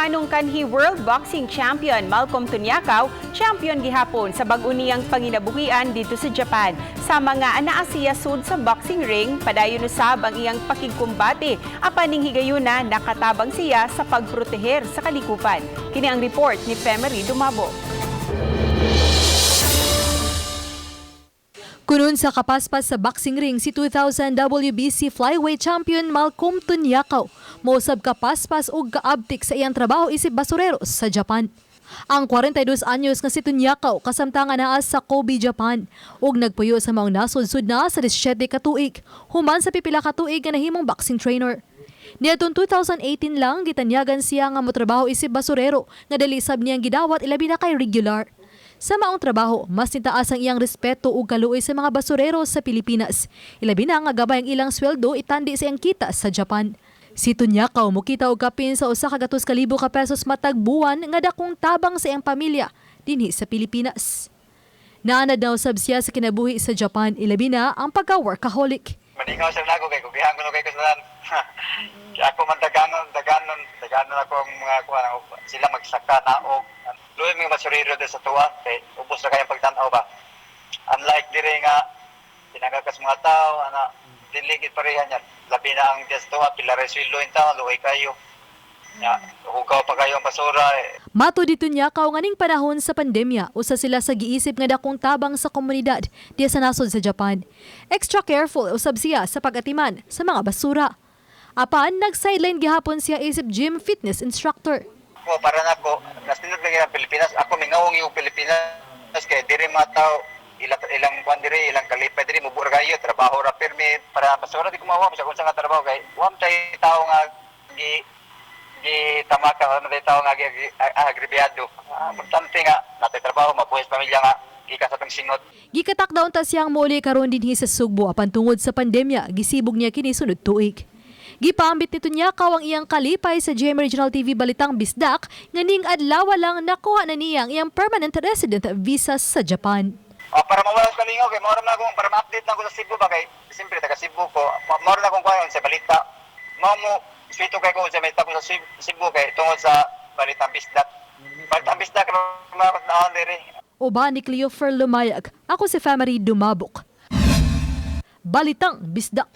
nganong kanhi World Boxing Champion Malcolm Tunyakaw, champion gihapon sa bag-o niyang panginabuhian dito sa Japan. Sa mga anaa siya sud sa boxing ring, padayon usab ang iyang pakigkumbate, apan ning higayuna nakatabang siya sa pagproteher sa kalikupan. Kini ang report ni Femery Dumabo. Kunun sa kapaspas sa boxing ring si 2000 WBC flyweight champion Malcolm Tunyakaw, mosab kapaspas ug kaabtik sa iyang trabaho isip basureros sa Japan. Ang 42 anyos nga si Tunyakaw kasamtangan naa sa Kobe, Japan ug nagpuyo sa maong nasud-sud na sa 17 ka tuig, human sa pipila ka tuig nga nahimong boxing trainer. Niadtong 2018 lang gitanyagan siya nga motrabaho isip basurero nga dali sab niyang gidawat ilabi na kay regular. Sa maong trabaho, mas nitaas ang iyang respeto ug kaluoy sa mga basurero sa Pilipinas. Ilabi na nga gabay ang ilang sweldo itandi sa iyang kita sa Japan. Si Tunyakaw mukita og kapin sa 1,200,000 ka pesos matag buwan nga dakong tabang sa iyang pamilya dinhi sa Pilipinas. Naanad daw sab siya sa kinabuhi sa Japan, ilabi na ang pagka-workaholic. Maningaw sa lago kay kugihan ko no kay kasalan. Kaya ako man daganon ako ang mga kuha sila magsaka na og luoy mga basurero sa tuwa kay ubos na kayang pagtan-aw ba. Unlike dire nga pinagakas mga tao ana diligid pareha niya. Labi na ang des tuwa pila resilo in tao luoy kayo. Ya, hugaw pa kayo ang basura. Mato dito niya kaunganing panahon sa pandemya, usa sila sa giisip nga dakong tabang sa komunidad diya sa nasod sa Japan. Extra careful usab siya sa pag-atiman sa mga basura. Apan, nag-sideline gihapon siya isip gym fitness instructor. Ako, para na ako, nasinod lagi ng Pilipinas, ako mingawang yung Pilipinas, kaya diri mataw, ilang kwan diri, ilang kalipay diri, mubur kayo, trabaho ra permit, para basura di kumawam sa kung saan nga trabaho kay, wam tayo tao nga, tamaka, ano tayo tao nga, agribiyado. Importante nga, natay trabaho, mabuhis pamilya nga, ika sa pangsingot. Gikatak daw ta siyang muli karon dinhi sa Sugbo apan tungod sa pandemya, gisibog niya kini sunod tuig. Gipaambit nito niya ang iyang kalipay sa GM Regional TV Balitang Bisdak nga ning adlaw lang nakuha na niya ang iyang permanent resident visa sa Japan. Para mawala sa kalingaw kay mawala na akong para ma-update na ako sa Cebu ba kay siyempre taga Cebu ko. Mawala na akong kuhayon sa balita. Mo swito kay ko sa balita ko sa Cebu kay tungod sa Balitang Bisdak. Balitang Bisdak mga naon diri. Uba ni Cleofer Lumayag. Ako si Femery Dumabok. Balitang Bisdak.